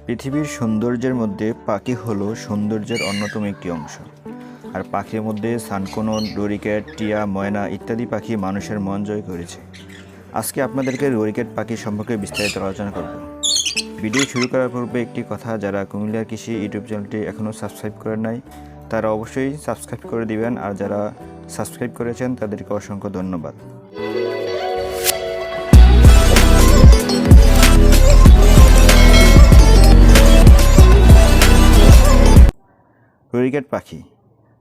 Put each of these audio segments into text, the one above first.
পৃথিবীর সৌন্দর্যের মধ্যে পাখি হলো সৌন্দর্যের অন্যতম একটি অংশ। আর পাখির মধ্যে সানকোনন, লরিকেট, টিয়া, ময়না ইত্যাদি পাখি মানুষের মন জয় করেছে। আজকে আপনাদেরকে লরিকেট পাখি সম্পর্কে বিস্তারিত আলোচনা করব। ভিডিও শুরু করার পূর্বে একটি কথা, যারা কুমিল্লার কৃষি ইউটিউব চ্যানেলটি এখনও সাবস্ক্রাইব করেন নাই তারা অবশ্যই সাবস্ক্রাইব করে দিবেন, আর যারা সাবস্ক্রাইব করেছেন তাদেরকে অসংখ্য ধন্যবাদ।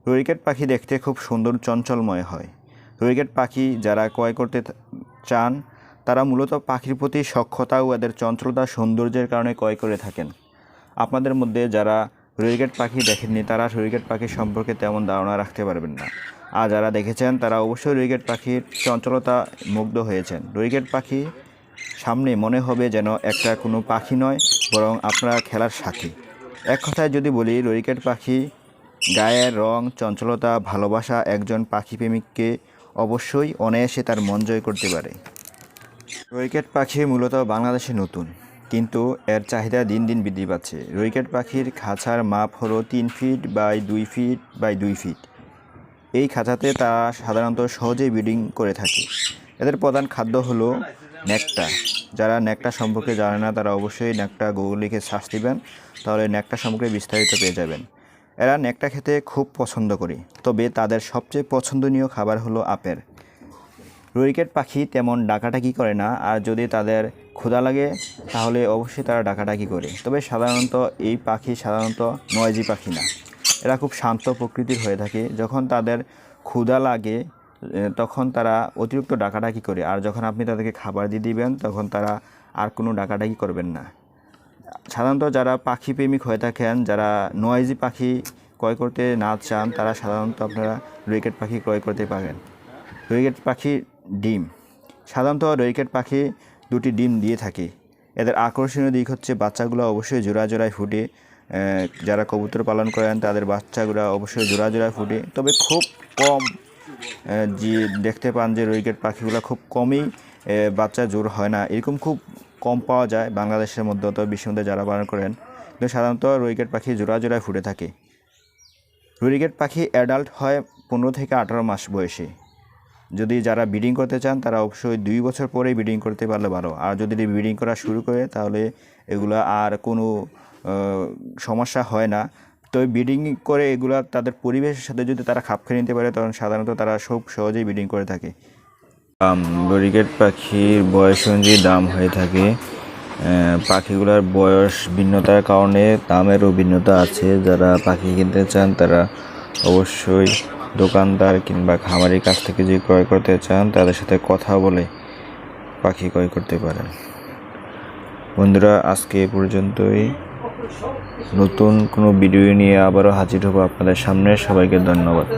লরিকেট পাখি দেখতে খুব সুন্দর, চঞ্চলময় হয়। লরিকেট পাখি যারা ক্রয় করতে চান তারা মূলত পাখির প্রতি সখ্যতা ও এদের চঞ্চলতা, সৌন্দর্যের কারণে ক্রয় করে থাকেন। আপনাদের মধ্যে যারা লরিকেট পাখি দেখেননি তারা লরিকেট পাখি সম্পর্কে তেমন ধারণা রাখতে পারবেন না, আর যারা দেখেছেন তারা অবশ্যই লরিকেট পাখির চঞ্চলতা মুগ্ধ হয়েছেন। লরিকেট পাখি সামনে মনে হবে যেন একটা কোনো পাখি নয়, বরং আপনার খেলার সাথী। এক কথায় যদি বলি, লরিকেট পাখি গায়ের রং, চঞ্চলতা, ভালোবাসা একজন পাখি প্রেমিককে অবশ্যই অনায়াসে তার মন জয় করতে পারে। লরিকেট পাখি মূলত বাংলাদেশে নতুন, কিন্তু এর চাহিদা দিন দিন বৃদ্ধি পাচ্ছে। লরিকেট পাখির খাঁচার মাপ হলো 3 feet by 2 feet by 2 feet. এই খাঁচাতে তারা সাধারণত সহজেই ব্রিডিং করে থাকে। এদের প্রধান খাদ্য হলো নেকটা। যারা নেকটা সম্পর্কে জানে না তারা অবশ্যই নেকটা গুগল লিখে সার্চ দিবেন, তাহলে নেকটা সম্পর্কে বিস্তারিত পেয়ে যাবেন। এরা নেকটা খেতে খুব পছন্দ করে, তবে তাদের সবচেয়ে পছন্দনীয় খাবার হলো আপেল। লরিকেট পাখি তেমন ডাকাডাকি করে না, আর যদি তাদের ক্ষুধা লাগে তাহলে অবশ্যই তারা ডাকাডাকি করে। তবে সাধারণত এই পাখি সাধারণত নয়জি পাখি না, এরা খুব শান্ত প্রকৃতির হয়ে থাকে। যখন তাদের ক্ষুধা লাগে তখন তারা অতিরিক্ত ডাকাডাকি করে, আর যখন আপনি তাদেরকে খাবার দিয়ে দিবেন তখন তারা আর কোনো ডাকাডাকি করবেন না। সাধারণত যারা পাখি প্রেমিক হয়ে থাকেন, যারা নয়জি পাখি ক্রয় করতে না চান, তারা সাধারণত আপনারা লরিকেট পাখি ক্রয় করতে পারেন। লরিকেট পাখি ডিম, সাধারণত লরিকেট পাখি 2টি ডিম দিয়ে থাকে। এদের আকর্ষণীয় দিক হচ্ছে বাচ্চাগুলো অবশ্যই জোড়া জোড়ায় ফুটে। যারা কবুতর পালন করেন তাদের বাচ্চাগুলো অবশ্যই জোড়া জোড়ায় ফুটে, তবে খুব কম যে দেখতে পান যে লরিকেট পাখিগুলো খুব কমই বাচ্চা জোর হয় না, এরকম খুব কম পাওয়া যায় বাংলাদেশের মধ্যে, তো বিশ্বের মধ্যে যারা পালন করেন। কিন্তু সাধারণত লরিকেট পাখি জোড়া জোড়ায় ফুটে থাকে। লরিকেট পাখি অ্যাডাল্ট হয় 15 থেকে 18 মাস বয়সে। যদি যারা ব্রিডিং করতে চান তারা অবশ্যই 2 বছর পরেই ব্রিডিং করতে পারলে ভালো। আর যদি ব্রিডিং করা শুরু করে তাহলে এগুলো আর কোনো সমস্যা হয় না। তো ব্রিডিং করে এগুলো তাদের পরিবেশের সাথে যদি তারা খাপ খেয়ে নিতে পারে তখন সাধারণত তারা খুব সহজেই ব্রিডিং করে থাকে। লরিকেট পাখির বয়স অনুযায়ী দাম হয়ে থাকে। পাখিগুলোর বয়স ভিন্নতার কারণে দামেরও ভিন্নতা আছে। যারা পাখি কিনতে চান তারা অবশ্যই দোকানদার কিংবা খামারির কাছ থেকে যদি ক্রয় করতে চান তাদের সাথে কথা বলে পাখি ক্রয় করতে পারেন। বন্ধুরা, আজকে এ পর্যন্তই। নতুন কোনো ভিডিও নিয়ে আবারও হাজির হব আপনাদের সামনে। সবাইকে ধন্যবাদ।